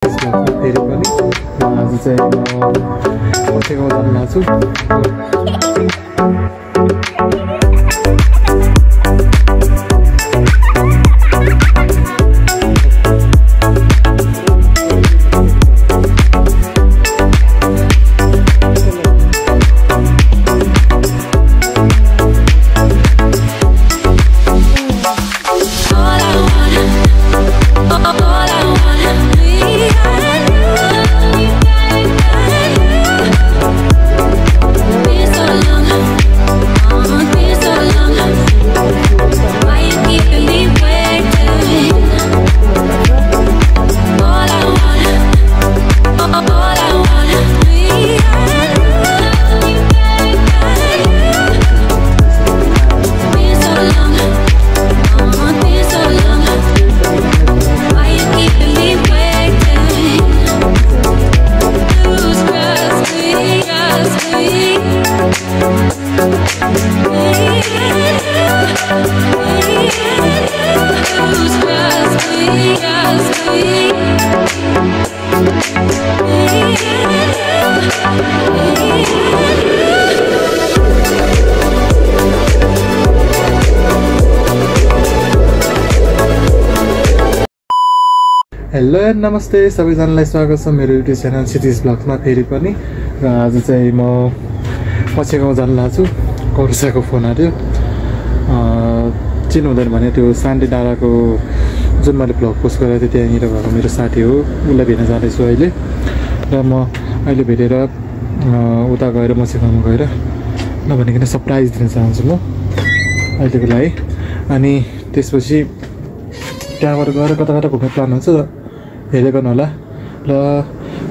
फेरि पनि आज चाहिँ म बसेको जान्न छु। हेलो एन्ड नमस्ते सबैजनालाई स्वागत छ मेरो युट्युब च्यानल सिटिज ब्लग्समा फेरि पनि। र आज चाहिँ म पछि गाउँ जान लाग्छु। कौरसाको फोन आयो, चिन्नु हुँदैन भने त्यो सान्डे डाँडाको जुन मैले ब्लग पोस्ट गरेको थिएँ त्यहाँनिर भएको मेरो साथी हो, उसलाई भेट्न जाँदैछु अहिले। र म अहिले भेटेर उता गएर पछि गाउँमा गएर नभनिकन सरप्राइज दिन चाहन्छु म अहिलेको लागि। अनि त्यसपछि त्यहाँबाट गएर कता कता घुम्ने प्लान हुन्छ हेर्दै गर्नु होला। र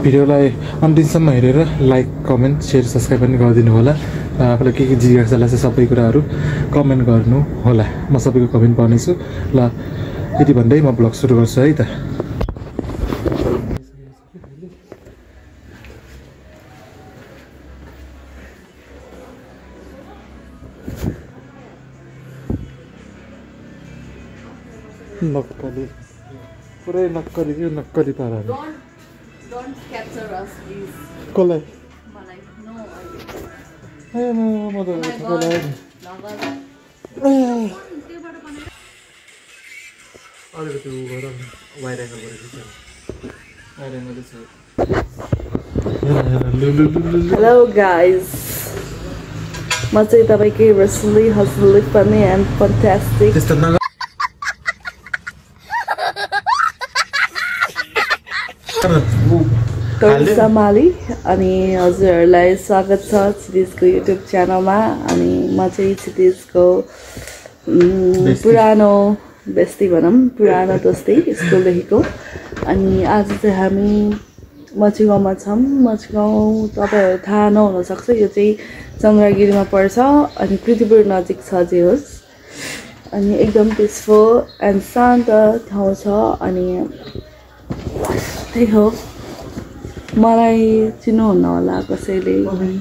भिडियोलाई अन्तिमसम्म हेरेर लाइक कमेन्ट सेयर सब्सक्राइब पनि गरिदिनु होला। र आफूलाई के जिज्ञासा लाग्छ सबै कुराहरू कमेन्ट गर्नु होला, म सबैको कमेन्ट पढ्नेछु। ल यति भन्दै म ब्लग सुरु गर्छु है त। नक्कली पुरै नक्कली के नक्कली पाराले Don't capture us, please. कसलाई? मलाई नो ए म त कसलाई अलिकति उ गर वाइड एङ्गल गरेको छ, वाइड एङ्गल छ। हेलो गाइज, म चाहिँ तपाईँकै रसली हसली फनी एन्ड फन्टास्टिक त्यस्तो नगर। कौरसा माली अनि हजुरहरूलाई स्वागत छ क्षितिजको युट्युब च्यानलमा। अनि म चाहिँ क्षितिजको पुरानो बेस्ती भनौँ, पुरानो दोस्ती स्कुलदेखिको। अनि आज चाहिँ हामी मचिगाउँमा छौँ। मचिगाउँ तपाईँहरू थाहा नहुनसक्छ, यो चाहिँ चन्द्रगिरीमा पर्छ अनि कृतिपुर नजिक छ जे होस्। अनि एकदम पिसफुल एन्ड शान्त ठाउँ छ। अनि त्यही हो, मलाई चिन्नुहुन्न होला कसैले। अनि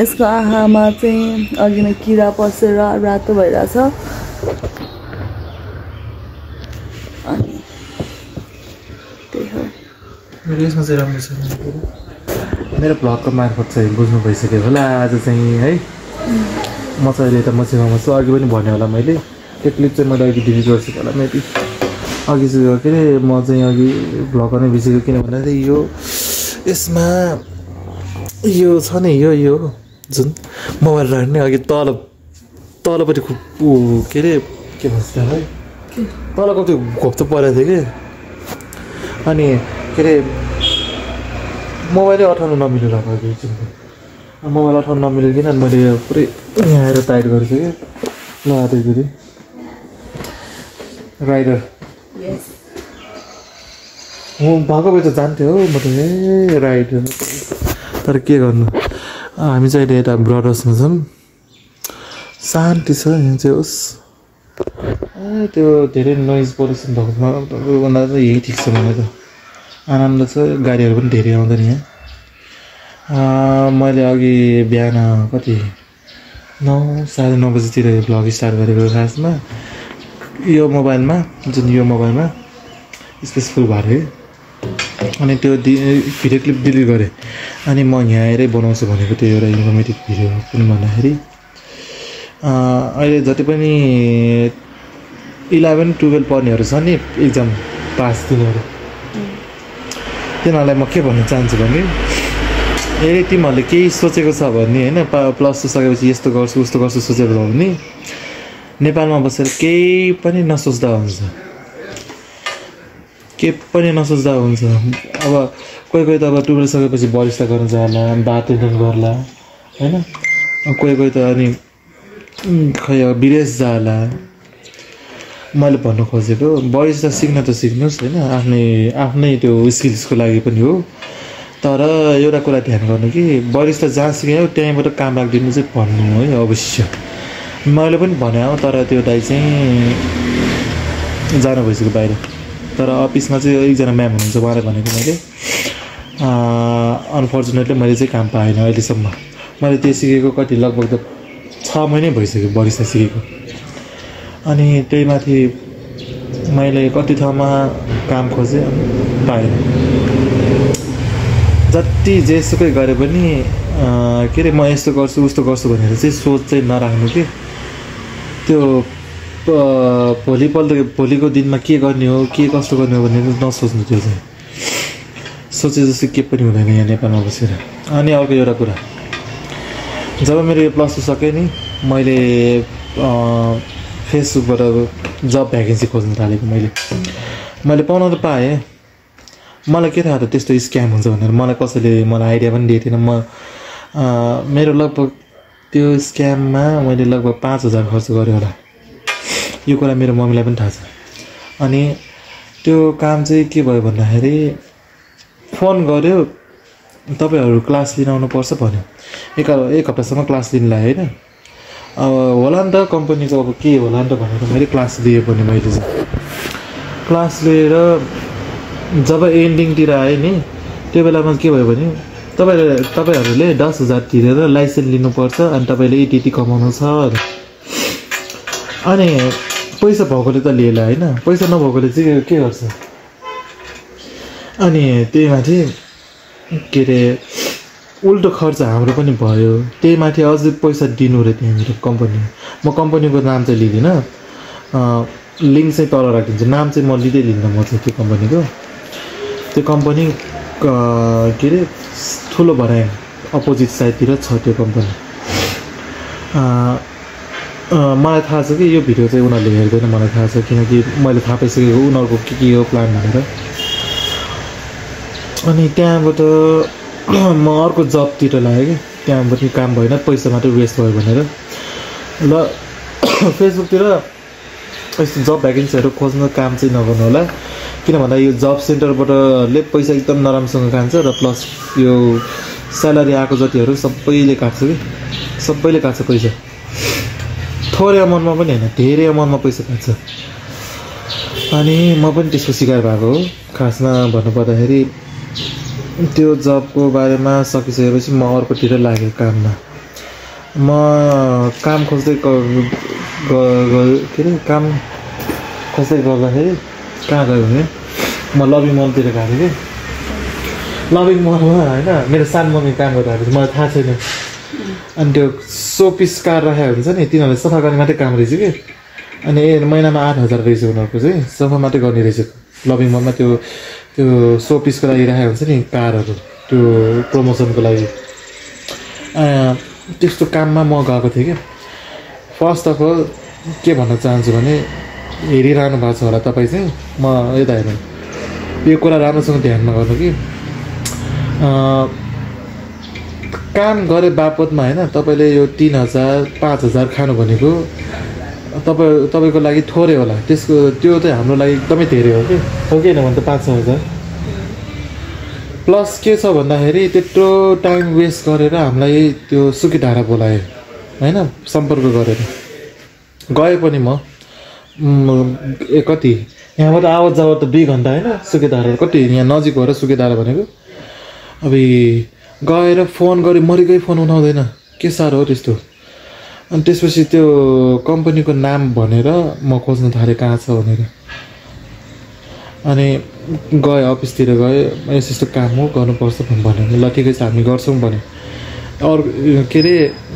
यसको आँखामा चाहिँ अघि नै किरा पसेर रातो भइरहेछ। अनि त्यही हो, मेरो यसमा चाहिँ राम्रो छ। मेरो भ्लगको मार्फत चाहिँ बुझ्नु भइसक्यो होला आज चाहिँ है। म चाहिँ अहिले त मचिगाउँमा छु। अघि पनि भने होला मैले, त्यो क्लिप चाहिँ मैले अघि डिलिट गर्छु होला मेबी अघि चाहिँ के अरे। म चाहिँ अघि भ्लग गर्नै बिर्सेको, किन भन्दाखेरि यो यसमा यो छ नि यो जुन मोबाइल राख्ने अघि तलपट्टि के अरे के भन्छ है, तलको त्यो घोप्चो परेको थियो कि। अनि के अरे मोबाइलै अठाउनु नमिलेर अघि एकछिन मोबाइल अठाउनु नमिलेकिन मैले पुरै यहाँ आएर टाइट गरेको थिएँ कि। ल त्यसरी राइडर म भएको भए त जान्थ्यो हो, म त ए राइडर। तर के गर्नु, हामी चाहिँ अहिले यता ब्रडर्समा छौँ। शान्ति छ यहाँ चाहिँ होस्। ए त्यो धेरै नोइज पोल्युसन भएको भन्दा त यही ठिक छ। मलाई त आनन्द छ, गाडीहरू पनि धेरै आउँदैन यहाँ। मैले अघि बिहान कति 9 साढे 9 बजीतिर भ्लग स्टार्ट गरेको खासमा यो मोबाइलमा, जुन यो मोबाइलमा स्पेसिफिक भएर अनि त्यो भिडियो क्लिप डिलिट गरेँ अनि म यहाँ आएरै बनाउँछु भनेको त्यो एउटा इन्फर्मेटिभ भिडियो कुन भन्दाखेरि अहिले जति पनि 11-12 पढ्नेहरू छ नि एक्जाम पास दिनेहरू तिनीहरूलाई म के भन्न चाहन्छु भने यदि तिमीहरूले केही सोचेको छ भने होइन +2 सकेपछि यस्तो गर्छु उस्तो गर्छु सोचेको छ भने नेपालमा बसेर केही पनि नसोच्दा हुन्छ अब कोही त अब 12 सकेपछि बरिस्ता गर्न जाला बारटेन्डर गर्ला होइन कोही त अनि खै विदेश जाला मैले भन्नु खोजेको बरिस्ता सिक्न त सिक्नुहोस् होइन आफ्नै त्यो स्किल्सको लागि पनि हो तर एउटा कुरा ध्यान गर्नु कि बरिस्ता जहाँ सिक्यो त्यहीँबाट काम राखिदिनु चाहिँ भन्नु है अवश्य मैले पनि भने हो तर त्यो दाइ चाहिँ जानु भइसक्यो बाहिर तर अफिसमा चाहिँ एकजना म्याम हुनुहुन्छ उहाँले भनेको मैले अनफर्चुनेटली मैले चाहिँ काम पाएन अहिलेसम्म मैले त्यो सिकेको कति लगभग त 6 महिनै भइसक्यो बरिस्ता सिकेको अनि त्यही माथि मैले कति ठाउँमा काम खोजेँ पाएन जति जेसुकै गरे पनि के अरे म यस्तो गर्छु उस्तो गर्छु भनेर चाहिँ सोच चाहिँ नराख्नु कि त्यो भोलिको दिनमा के गर्ने हो के कस्तो गर्ने हो भनेर नसोच्नु त्यो चाहिँ सोचे जस्तो के पनि हुँदैन यहाँ नेपालमा बसेर अनि अर्को एउटा कुरा जब मेरो यो +2 सकेँ नि मैले फेसबुकबाट जब भ्याकेन्सी खोज्न थालेको मैले पाउन त पाएँ मलाई के थाहा त त्यस्तो स्क्याम हुन्छ भनेर मलाई कसैले मलाई आइडिया पनि दिएको थिएन मेरो लगभग त्यो स्क्याममा मैले लगभग 5000 खर्च गरेँ होला यो कुरा मेरो मम्मीलाई पनि थाहा छ अनि त्यो काम चाहिँ के भयो भन्दाखेरि फोन गर्यो तपाईहरु क्लास लिन आउनुपर्छ भन्यो एक हप्तासम्म क्लास लिन लाए हैन अब होला नि त कम्पनीको अब के होला नि त भनेर मैले क्लास लिए पनि मैले चाहिँ क्लास लिएर जब एन्डिङ तिर आए नि त्यो बेलामा के भयो भने तपाईहरुले 10000 तिरेर लाइसेन्स लिनुपर्छ अनि तपाईले यति कमाउनु छ अनि पैसा भएकोले त लिएला हैन पैसा नभएकोले चाहिँ के गर्छ अनि त्यही माथि के रे उल्टो खर्च हाम्रो पनि भयो त्यही माथि अझै पैसा दिनु रे त्यहाँनिर कम्पनी म कम्पनीको नाम चाहिँ लिदिन लिंक चाहिँ तल राखिदिन्छु नाम चाहिँ म लिदै लिन्न म चाहिँ त्यो कम्पनीको त्यो कम्पनी के रे ठुलो भराइ अपोजिट साइडतिर छ त्यो कम्पनी मलाई थाहा छ कि यो भिडियो चाहिँ उनीहरूले हेर्दैन मलाई थाहा छ किनकि मैले थाहा पाइसकेको उनीहरूको के हो प्लान भनेर अनि त्यहाँबाट म अर्को जबतिर लागेँ कि त्यहाँबाट काम भएन पैसा मात्रै वेस्ट भयो भनेर ल फेसबुकतिर यस्तो जब भ्याकेन्सीहरू खोज्न काम चाहिँ नगर्नु होला किन भन्दा यो जब सेन्टरबाटले पैसा एकदम नराम्रोसँग खान्छ र प्लस यो स्यालेरी आएको जतिहरू सबैले काट्छ कि सबैले काट्छ पैसा थोरै अमाउन्टमा पनि हैन धेरै अमाउन्टमा पैसा काट्छ अनि म पनि त्यसको शिकार भएको हो खासमा भन्नुपर्दाखेरि त्यो जबको बारेमा सकिसकेपछि म अर्कोतिर लागेँ काममा म काम खोज्दै के रे काम खोज्दै गर्दाखेरि कहाँ गयो भने म लभिङ मलतिर गएको थिएँ कि लभिङ मलमा हैन मेरो सानो मम्मी काम गरिरहेको थियो मलाई थाहा छैन अनि त्यो सोपिस कार राखेको हुन्छ नि तिनीहरूले सफा गर्ने मात्रै काम रहेछ कि अनि महिनामा 8000 रहेछ उनीहरूको चाहिँ सफा मात्रै गर्ने रहेछ लभिङ मलमा त्यो सोपिसको लागि राखेको हुन्छ नि कारहरू त्यो प्रमोसनको लागि त्यस्तो काममा म गएको थिएँ कि फर्स्ट अफ अल के भन्न चाहन्छु भने हेरिरहनु भएको छ होला तपाईँ चाहिँ म यता हेर्नु यो कुरा राम्रोसँग ध्यानमा गर्नु कि काम गरे बापतमा हैन तपाईले यो 3000 5000 खानु भनेको तपाईको लागि थोरै होला त्यसको त्यो चाहिँ हाम्रो लागि एकदमै धेरै हो कि हो कि हैन भने त 5-6000 प्लस के छ भन्दाखेरि त्यत्रो टाइम वेस्ट गरेर हामीलाई त्यो सुकिधारा बोलायो हैन सम्पर्क गरेर गए पनि म कति यहाँबाट आवत जावत त 2 घण्टा हैन सुकिधारा कति यहाँ नजिक भएर सुकिधारा भनेको अब गएर फोन गरे मरिकै फोन उठाउँदैन के साह्रो हो त्यस्तो अनि त्यसपछि त्यो कम्पनीको नाम भनेर म खोज्न थाले कहाँ छ भनेर अनि गएँ अफिसतिर गएँ यस्तो यस्तो काम हो गर्नुपर्छ भन्यो ल ठिकै छ हामी गर्छौँ भने अरू के अरे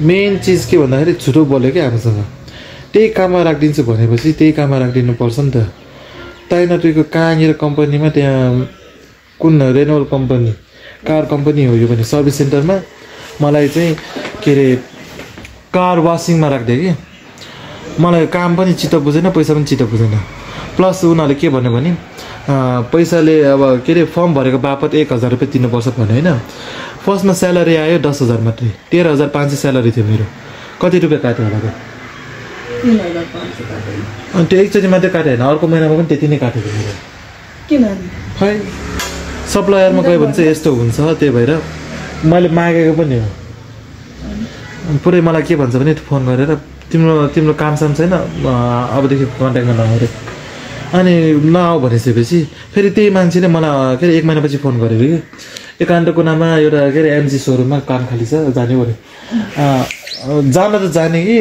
मेन चिज के भन्दाखेरि छुटो बोल्यो क्या हामीसँग त्यही काममा राखिदिन्छु भनेपछि त्यही काममा राखिदिनु पर्छ नि त ताइनाटुको कहाँनिर कम्पनीमा त्यहाँ कुन रेनोल कम्पनी कार कम्पनी हो यो पनि सर्भिस सेन्टरमा मलाई चाहिँ के अरे कार वासिङमा राखिदियो कि मलाई काम पनि चित्त बुझेन पैसा पनि चित्त बुझेन प्लस उनीहरूले के भन्यो भने पैसाले अब के अरे फर्म भरेको बापत 1000 रुपियाँ तिर्नुपर्छ भन्यो होइन फर्स्टमा स्यालेरी आयो 10,000 मात्रै 13,500 स्यालेरी थियो मेरो कति रुपियाँ काट्यो होला अनि त्यो एकचोटि मात्रै काट्यो होइन अर्को महिनामा पनि त्यति नै काटेको मेरो खै सप्लायरमा गयो भने चाहिँ यस्तो हुन्छ त्यही भएर मैले मागेको पनि हो पुरै मलाई के भन्छ भने फोन गरेर तिम्रो काम साम छैन अबदेखि कन्ट्याक्टमा नआऊ अरे अनि नआऊ भनिसकेपछि फेरि त्यही मान्छेले मलाई के अरे 1 महिनापछि फोन गरेर कि एकान्त कुनामा एउटा के अरे एमजी सोरुममा काम खाली छ जाने अरे जान त जाने कि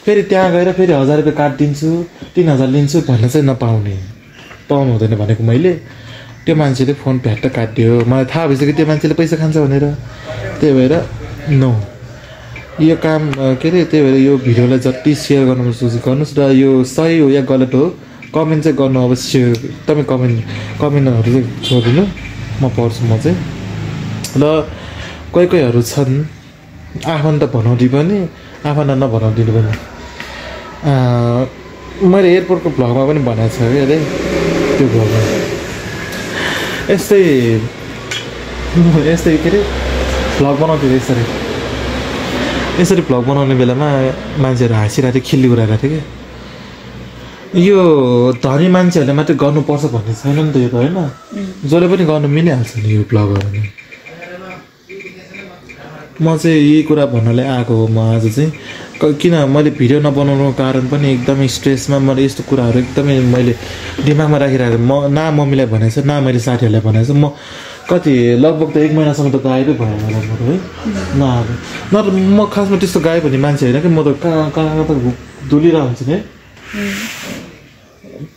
फेरि त्यहाँ गएर फेरि 1000 रुपियाँ काटिदिन्छु 3000 लिन्छु भन्न चाहिँ पाउनु हुँदैन भनेको मैले त्यो मान्छेले फोन भ्याट्ट काटिदियो मलाई थाहा भइसक्यो त्यो मान्छेले पैसा खान्छ भनेर त्यही भएर नो यो काम के अरे त्यही भएर यो भिडियोलाई जति सेयर गर्नुहोस् र यो सही हो या गलत हो कमेन्ट चाहिँ गर्नु अवश्य तपाईँ कमेन्टहरू चाहिँ छोडिदिनु म पढ्छु म चाहिँ र कोहीहरू छन् आफन्त भनाउँदै पनि आफन्त नभनाउँदिनु पनि मैले एयरपोर्टको भ्लगमा पनि भनेको छ कि अरे त्यो भ्लगमा यस्तै के अरे भ्लग बनाउँथ्यो यसरी भ्लग बनाउने बेलामा मान्छेहरू हाँसिरहेको थियो खिल्ली उडाइरहेको थियो कि यो धनी मान्छेहरूले मात्रै गर्नुपर्छ भन्ने छैन नि त यो त होइन जसले पनि गर्नु मिलिहाल्छ नि यो भ्लगहरू नि म चाहिँ यही कुरा भन्नलाई आएको हो म आज चाहिँ किन मैले भिडियो नबनाउनुको कारण पनि एकदमै स्ट्रेसमा मैले यस्तो कुराहरू एकदमै मैले दिमागमा राखिरहेको न मम्मीलाई भनेको छ न मैले साथीहरूलाई भनेको छ म कति लगभग त 1 महिनासम्म त गायबै भयो होला म त है नत्र म खासमा त्यस्तो गायब भन्ने मान्छे होइन कि म त कहाँ त डुलिरहेको हुन्छु नि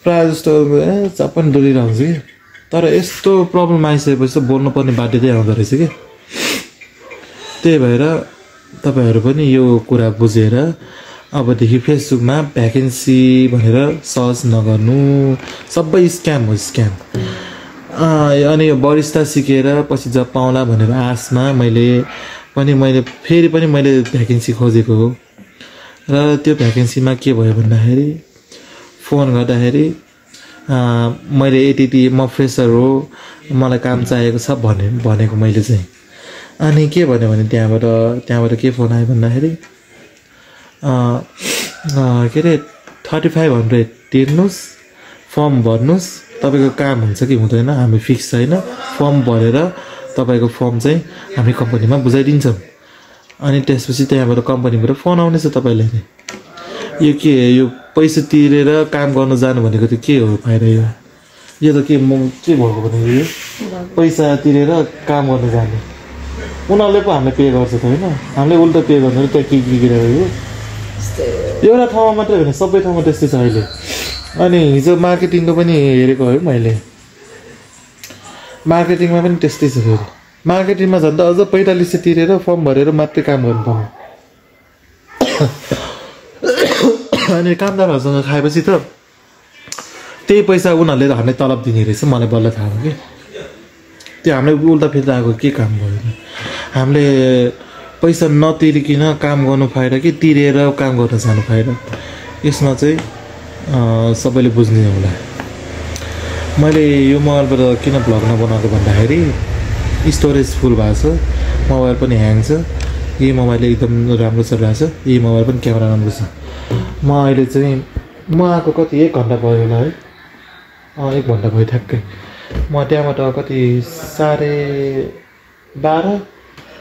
प्रायः जस्तो चाप पनि डुलिरहेको हुन्छु कि तर यस्तो प्रब्लम आइसकेपछि त बोल्नुपर्ने बाध्यता आउँदो रहेछ कि त्यही भएर तपाईहरू पनि यो कुरा बुझेर अबदेखि फेसबुकमा भ्याकेन्सी भनेर सर्च नगर्नु सबै स्क्याम हो स्क्याम अनि यो बरिस्ता सिकेर पछि जब पाउला भनेर आशमा मैले फेरि पनि मैले भ्याकेन्सी खोजेको हो र त्यो भ्याकेन्सीमा के भयो भन्दाखेरि फोन गर्दाखेरि मैले यति म फ्रेसर हो मलाई काम चाहिएको छ भनेको मैले चाहिँ अनि के भन्यो भने त्यहाँबाट के फोन आयो भन्दाखेरि के अरे 3500 तिर्नुहोस् फर्म भर्नुहोस् तपाईँको काम हुन्छ कि हुँदैन हामी फिक्स छैन फर्म भरेर तपाईँको फर्म चाहिँ हामी कम्पनीमा बुझाइदिन्छौँ अनि त्यसपछि त्यहाँबाट कम्पनीबाट फोन आउनेछ तपाईँलाई नै यो के यो पैसा तिरेर काम गर्न जानु भनेको त के हो फाइदा यो त के भएको भने यो पैसा तिरेर काम गर्न जाने उनीहरूले पो हामीले पे गर्छ त होइन हामीले उल्टा पे गर्नु त्यहाँ के गिरेको एउटा ठाउँमा मात्रै होइन सबै ठाउँमा त्यस्तै छ अहिले अनि हिजो मार्केटिङको पनि हेरेको है मैले मार्केटिङमा पनि त्यस्तै छ फेरि मार्केटिङमा झन् त अझ 4500 तिरेर फर्म भरेर मात्रै काम गर्नु पर्ने अनि कामदारहरूसँग खाएपछि त त्यही पैसा उनीहरूले हामीलाई तलब दिने रहेछ मलाई बल्ल थाहा हो कि त्यो हामीले उल्टा फेरि आएको के काम भयो हामीले पैसा नतिरिकन काम गर्नु फाइदा कि तिरेर काम गर्न जानु फाइदा यसमा चाहिँ सबैले बुझ्ने होला मैले यो मोबाइलबाट किन भ्लग नबनाएको भन्दाखेरि स्टोरेज फुल भएको छ मोबाइल पनि ह्याङ छ यही मोबाइल एकदम राम्रो चलिरहेको छ यही मोबाइल पनि क्यामेरा राम्रो छ म अहिले चाहिँ म आएको कति 1 घन्टा भयो होला है 1 घन्टा भयो ठ्याक्कै म त्यहाँबाट कति 12:30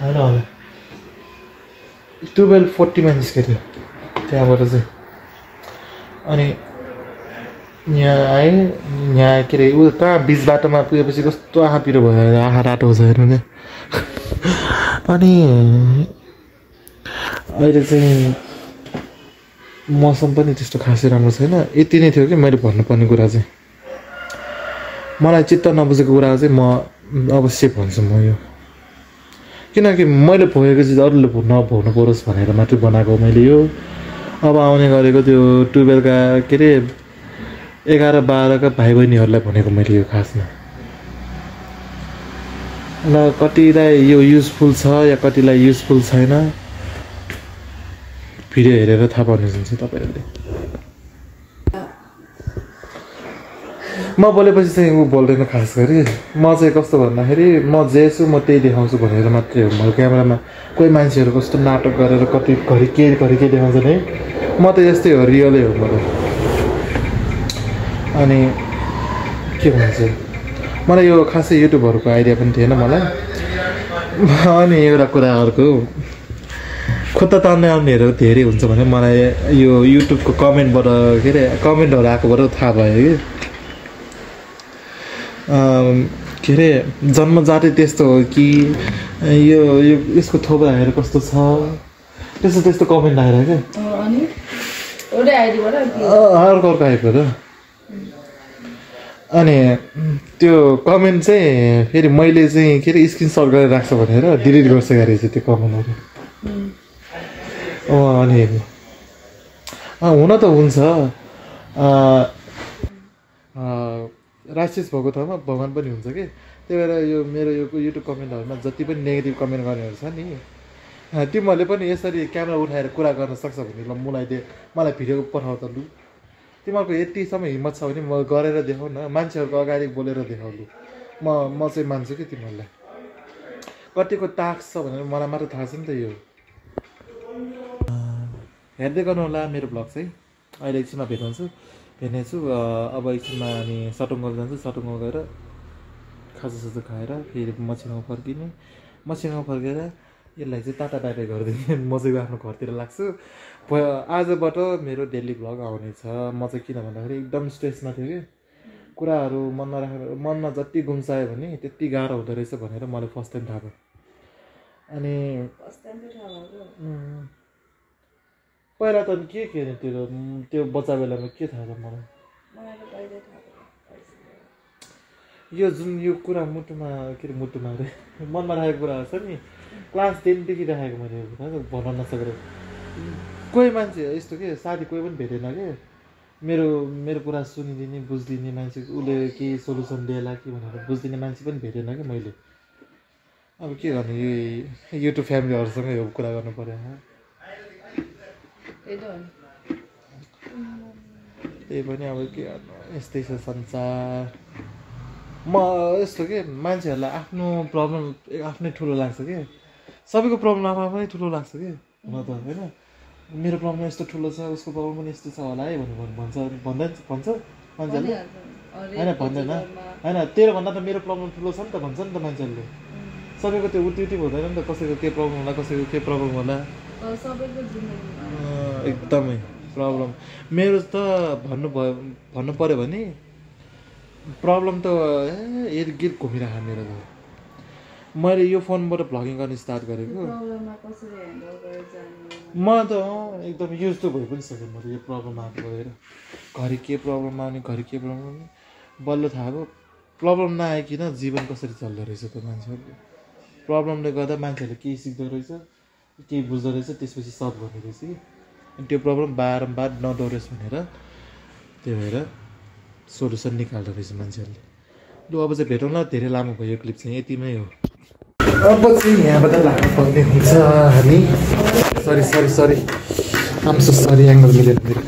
होइन होला 12:40 मा निस्केको थियो त्यहाँबाट चाहिँ अनि यहाँ आएँ के अरे ऊ कहाँ बिच बाटोमा पुगेपछि कस्तो आँखा पिरो भयो आँखा रातो छ हेर्नु नि अनि अहिले चाहिँ मौसम पनि त्यस्तो खासै राम्रो छैन यति नै थियो कि मैले भन्नुपर्ने कुरा चाहिँ मलाई चित्त नबुझेको कुरा चाहिँ म अवश्य भन्छु म यो, किनकि मैले भोगेको चिज अरूले नभोग्नु परोस् भनेर मात्रै बनाएको मैले यो। अब आउने गरेको त्यो 12 का के अरे 11-12 का भाइ बहिनीहरूलाई भनेको मैले यो खासमा। ल कतिलाई यो युजफुल छ या कतिलाई युजफुल छैन भिडियो हेरेर थाहा पाउनु हुन्छ तपाईँहरूले। म बोलेपछि चाहिँ ऊ बोल्दैन खास गरी। म चाहिँ कस्तो भन्दाखेरि म जे छु म त्यही देखाउँछु भनेर मात्रै हो। म क्यामेरामा कोही मान्छेहरू कस्तो नाटक गरेर कति घरि के देखाउँछ नि, म त यस्तै हो, रियलै हो म त। अनि के भन्छ, मलाई यो खासै युट्युबहरूको आइडिया पनि थिएन मलाई। अनि एउटा कुरा अर्को, खुट्टा तान्ने आउनेहरू धेरै हुन्छ भने मलाई यो युट्युबको कमेन्टबाट के अरे कमेन्टहरू आएकोबाट थाहा भयो कि के अरे जन्मजातै त्यस्तो हो कि यो यसको थोप्राहरू कस्तो छ त्यस्तो कमेन्ट आएर क्या अर्को आइपुग्यो। अनि त्यो कमेन्ट चाहिँ फेरि मैले चाहिँ के अरे स्क्रिनसट गरेर राख्छ भनेर डिलिट गर्छ रहेछ त्यो कमेन्टहरू। अनि हुन त हुन्छ, राक्षस भएको ठाउँमा भगवान् पनि हुन्छ कि। त्यही भएर यो मेरो यो युट्युब कमेन्टहरूमा जति पनि नेगेटिभ कमेन्ट गर्नेहरू छ नि, तिमीहरूले पनि यसरी क्यामेरा उठाएर कुरा गर्न सक्छ भने ल मलाई भिडियो पठाउ त लु। तिमीहरूको यतिसम्म हिम्मत छ भने म गरेर देखाउ न, मान्छेहरूको अगाडि बोलेर देखाउ लु। म चाहिँ मान्छु कि तिमीहरूलाई कतिको टास्क छ भनेर मलाई मात्र थाहा छ नि त। यो हेर्दै गर्नु होला मेरो ब्लग चाहिँ। अहिले एकछिनमा भेट्नेछु अब एकछिनमा। अनि सटुङ्गल जान्छु, सटुङ्गल गएर खाजासाजा खाएर फेरि मसिनामा फर्केर यसलाई चाहिँ टाटा बाई बाई गरिदिने म चाहिँ आफ्नो घरतिर लाग्छु। आजबाट मेरो डेली भ्लग आउनेछ। म चाहिँ किन भन्दाखेरि एकदम स्ट्रेसमा थियो कि, कुराहरू मनमा जति गुम्सायो भने त्यति गाह्रो हुँदो रहेछ भनेर मलाई फर्स्ट टाइम थाहा भयो। अनि पहिला त के अरे त्यो बच्चा बेलामा के थाहा छ मलाई यो जुन यो कुरा मुटुमा के अरे मनमा राखेको कुराहरू छ नि, क्लास 10 देखि राखेको मैले भन्न नसकेर। कोही मान्छे यस्तो के साथी कोही पनि भेटेन कि मेरो कुरा सुनिदिने बुझिदिने मान्छे, उसले के सोल्युसन दिएला कि भनेर बुझिदिने मान्छे पनि भेटेन कि मैले। अब के गर्ने, यो युट्युब फ्यामिलीहरूसँग यो कुरा गर्नु पर्यो। त्यही पनि अब के गर्नु, यस्तै छ संसार। म यस्तो के मान्छेहरूलाई आफ्नो प्रब्लम आफ्नै ठुलो लाग्छ कि, सबैको प्रब्लम आफ्नै ठुलो लाग्छ कि हुन त होइन। मेरो प्रब्लम यस्तो ठुलो छ, उसको प्रब्लम पनि यस्तो छ होला है भनेर भन्छ मान्छेहरूले होइन, भन्दैन होइन। तेरो भन्दा त मेरो प्रब्लम ठुलो छ नि त भन्छ नि त मान्छेहरूले। सबैको त्यो उति हुँदैन नि त, कसैको के प्रब्लम होला कसैको के प्रब्लम होला, एकदमै प्रब्लम। मेरो त भन्नु पऱ्यो भने प्रब्लम त गिर घुमिरहेको मेरो त। मैले यो फोनबाट भ्लगिङ गर्न स्टार्ट गरेको, म त एकदम युज त भइ पनि सकेँ म त यो प्रब्लम आएको भएर। घरि के प्रब्लम आउने बल्ल थाहा भयो प्रब्लम नआइकन जीवन कसरी चल्दो रहेछ त मान्छेहरूले। प्रब्लमले गर्दा मान्छेहरूले केही सिक्दो रहेछ, केही बुझ्दो रहेछ, त्यसपछि सल्भ गर्ने रहेछ कि। अनि त्यो प्रब्लम बारम्बार नदोहोरियोस् भनेर त्यही भएर सोल्युसन निकाल्दो रहेछ मान्छेहरूले। लु अब चाहिँ भेटौँ ल, धेरै लामो भयो यो क्लिप चाहिँ, यतिमै हो। अब चाहिँ यहाँबाट लाग्नु पर्ने हुन्छ हामी। सरी आम सो सरी, एङ्गल मिलेन मेरो,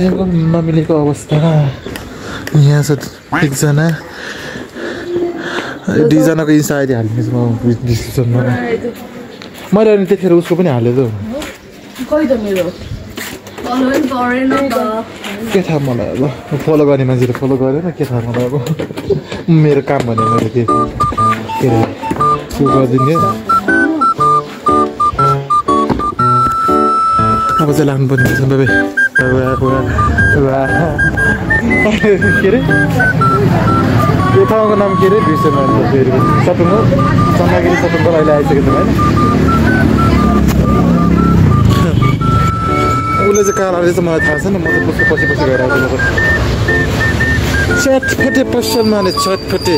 एङ्गल नमिलेको अवस्था। यहाँ छ एकजना, दुईजनाको इन्स्टा आइडी हालिदिनुहोस् म डिस्क्रिप्सनमा। मैले अनि त्यतिखेर उसको पनि हालेको के थाहा मलाई। अब फलो गर्ने मान्छेले फलो गरेन, के थाहा मलाई। अब मेरो काम भने मैले के अरे सो गरिदिने। अब चाहिँ लाग्नुपर्ने हुन्छ बाबे। के अरे यो ठाउँको नाम के अरे बिर्सेन फेरि। सटुङ्गल, चन्द्रगिरी सटुङ्गल अहिले आइसकेको छ होइन। उसले चाहिँ कहाँ लाग्दैछ मलाई थाहा छैन, म त कसको पछि गएर आउँछु। चटपटे पसलमा नि चटपटे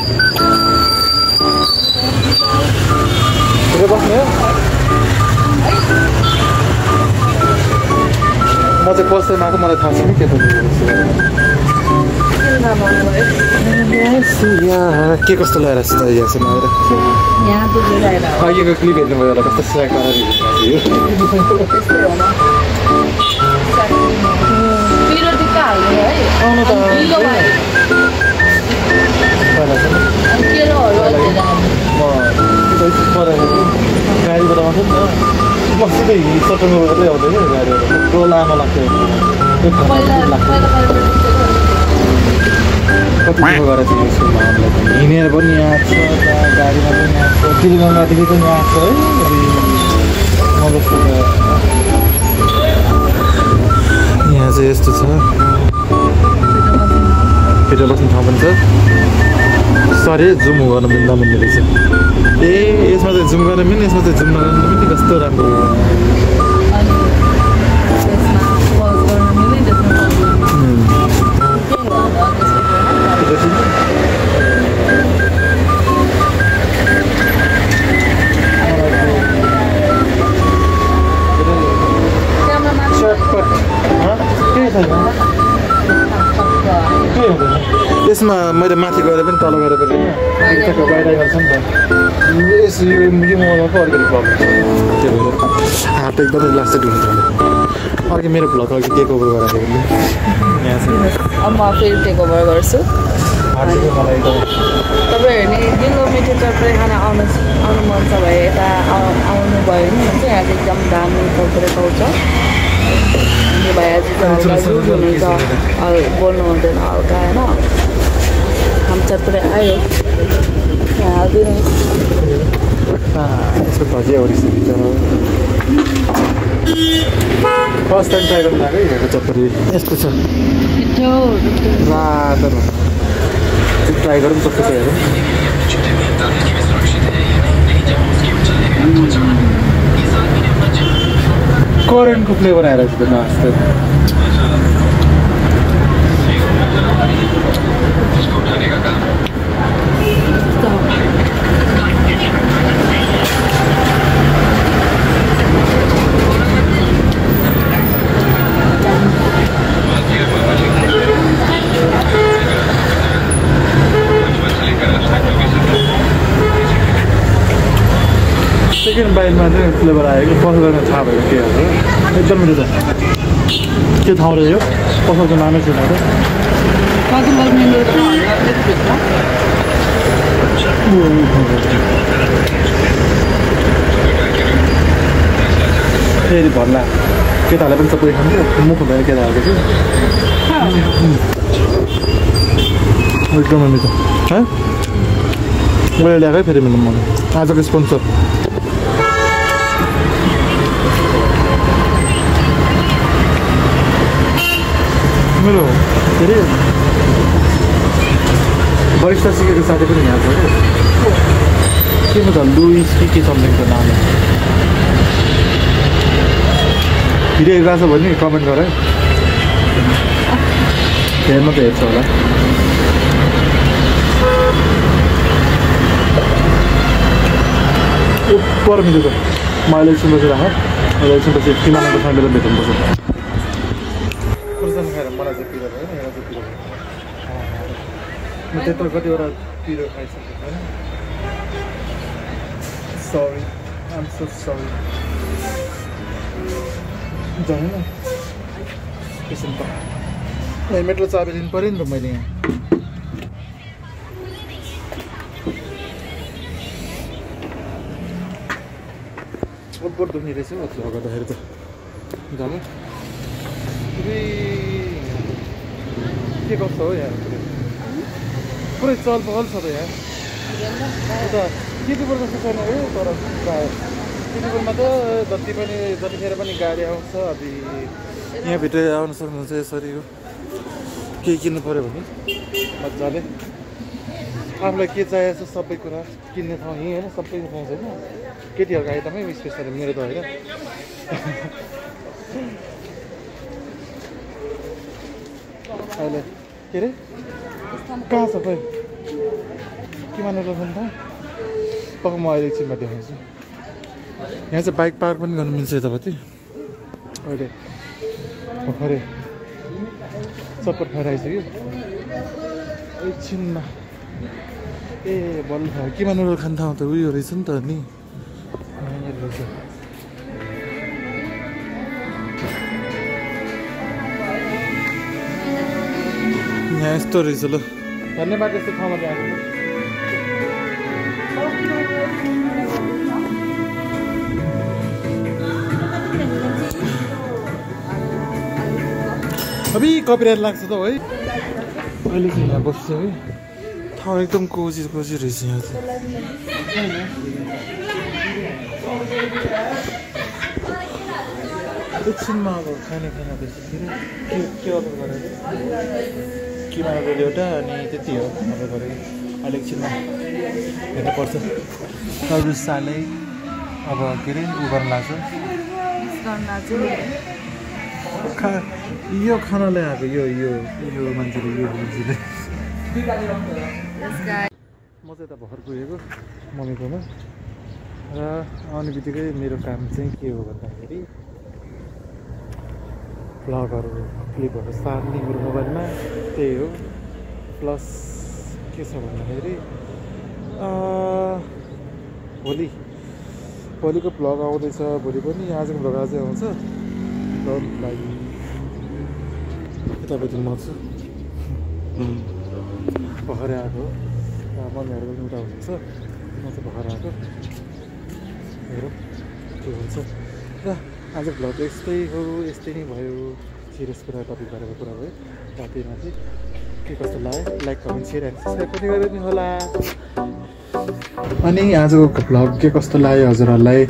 बस्ने म चाहिँ पसलमा आएको मलाई थाहा छैन के के कस्तो लगाएर छ यहाँसम्म आएर अघिको क्लिप हेर्नुभयो होला कस्तो स्याक गाडीबाट आउँछ नि त म सिधै सटङ्गोबाटै आउँदैन गाडीबाट कस्तो लामो लाग्छ कति गरेर चाहिँ स्कुलमा हामीलाई हिँडेर पनि आएको छ गाडीमा पनि आएको छ तिलगङ्गादेखि पनि आएको छ है जस्तो यहाँ चाहिँ यस्तो छ भिडियो बस्ने ठाउँ पनि छ सरी जुम गर्न नमिल्ने रहेछ ए यसमा चाहिँ जुम गर्न मिल्ने यसमा चाहिँ जुम नगर्नु मिल्ने कस्तो राम्रो यसमा मैले माथि गएर पनि तल गएर पनि बाहिर गर्छ नि त यस यो मोबाइलमा पो अलिकति प्रब्लम छ त्यो भएर हात एकदमै लास्ट ढुक्नु थाल्यो अघि मेरो भ्लग अघि टेक ओभर गराएको यहाँ चाहिँ अब म फेरि टेक ओभर गर्छु तपाईँहरू नि दिल्लो मिठो चटपटे खाना आउनु मन छ भए यता आउनु भयो नि हुन्छ यहाँ चाहिँ एकदम दामी चटपटे पाउँछ यो भइहाल्छ बोल्नु हुँदैन हल्का होइन हम चटपटे आयो यहाँ हालिदिनु यसको भजिया फर्स्ट टाइम ट्राई गर्नु आएको है चटपटी यस्तो छ रातो ट्राई गरौँ सक्छ हेरौँ कोरियनको फ्लेभर आएर चाहिँ नमस्ते सेकेन्ड बाइटमा चाहिँ फ्लेभर आएको पसल गर्न थाहा भयो के हो एकदम मिठो छ के ठाउँ रहेछ यो पसलको नामै छैन फेरि भन्ला केटाहरूले पनि सबै खान्छ मुख हुँदैन केटाहरूको चाहिँ एकदमै मिठो है मैले ल्याएकै फेरि मिल्नु मन आजको स्पोन्सर मेरो के अरे बरिस्ता सिकेको साथी पनि यहाँ छ के पो छ लुइस के समथिङको नाम भिडियो हेरिरहेको छ भने कमेन्ट गर है हेर्नु त हेर्छ होला पर मिलेको म अहिले एकछिन बसेर राख अहिले एकछिन पछि किमानको फ्यामिलीलाई भेट्नुपर्छ खाएर मलाई चाहिँ पिरो भयो यहाँ चाहिँ पिरो भयो म त्यत्रो कतिवटा पिरो खाइसकेको छैन सरी आइएम सो सरी जाने न किसिम त हेलमेटलाई चाबी दिनु पऱ्यो नि त मैले यहाँ बोट दुख्ने रहेछ हौ अथवा गर्दाखेरि त जानु के कस्तो हो यहाँ पुरै चहल पहल छ त यहाँ उता किर्तिपुर जस्तो छैन है तर किर्तिपुरमा त जतिखेर पनि गाडी आउँछ अनि यहाँभित्र आउन सक्नुहुन्छ यसरी हो केही किन्नु पऱ्यो भने मजाले आफूलाई के चाहिएको छ सबै कुरा किन्ने ठाउँ यहीँ होइन सबै पाउँछ होइन केटीहरूको आइटमै स्पेसली मेरो त होइन अहिले के अरे कहाँ छ खै के मानेर छ नि त पक्क म अहिले एकछिनमा देखाउँछु यहाँ चाहिँ बाइक पार्क पनि गर्नु मिल्छ यतापट्टि अहिले भर्खरै चप्पर खाएर आइसक्यो एकछिनमा ए बल्ल के मानेर खाने ठाउँ त उयो रहेछ नि त नि रहेछ यहाँ यस्तो रहेछ ल धन्यवाद यस्तो ठाउँमा ल्याएको अबि कपिराइट लाग्छ त है अहिले चाहिँ यहाँ बस्छ है ठाउँ एकदम कोजी रहेछ यहाँ चाहिँ एकछिनमा अब खाना त्यसरी के अर्डर गरेर किमा रोल एउटा अनि त्यति हो अर्डर गरेको अहिले एकछिनमा हेर्नुपर्छ अरू सालै अब के अरे उ गर्न लाग्छ यो खानालाई आएको यो मान्छेले यो मान्छेले म चाहिँ यता भर्खर पुगेको मम्मीकोमा र आउने बित्तिकै मेरो काम चाहिँ के हो भन्दाखेरि भ्लगहरू क्लिपहरू सार्ने मेरो मोबाइलमा त्यही हो प्लस के छ भन्दाखेरि भोलिको भ्लग आउँदैछ भोलि पनि आजको भ्लग आजै आउँछ लागि यतापट्टि म छु भर्खरै आएको र मम्मीहरू पनि उता हुनुहुन्छ म चाहिँ भर्खर आएको हेरौँ के हुन्छ र आज भ्लग यस्तै हो यस्तै नै भयो सिरियस कुरा टपिक गरेको कुरा भयो र त्यही माथि के कस्तो लाग्यो like comment share and subscribe पनि गरिदिनु होला अनि आजको भ्लग के कस्तो लाग्यो हजुरहरूलाई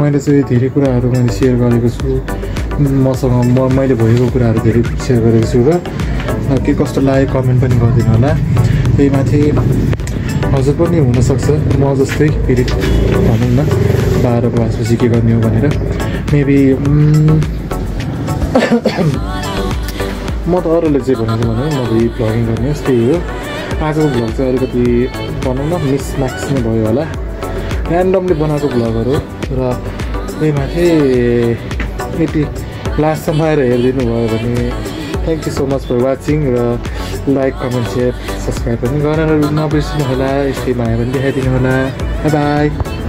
मैले चाहिँ धेरै कुराहरू मैले सेयर गरेको छु मसँग मैले भएको कुराहरू धेरै सेयर गरेको छु र के कस्तो लाग्यो कमेन्ट पनि गरिदिनु होला त्यही माथि हजुर पनि हुनसक्छ म जस्तै फेरि भनौँ न 12 बजेपछि के गर्ने हो भनेर मेबी म त अरूले चाहिँ भनेको भनौँ म भोलि भ्लगिङ गर्ने त्यही हो आजको भ्लग चाहिँ अलिकति भनौँ न मिसम्याक्स नै भयो होला ऱ्यान्डमली बनाएको भ्लगहरू र त्यही माथि यति लास्टसम्म आएर हेरिदिनु भयो भने thank you so much for watching र लाइक कमेन्ट सेयर सब्सक्राइब पनि गरेर नबिर्सिनु होला यस्तै माया पनि देखाइदिनु होला बाई बाई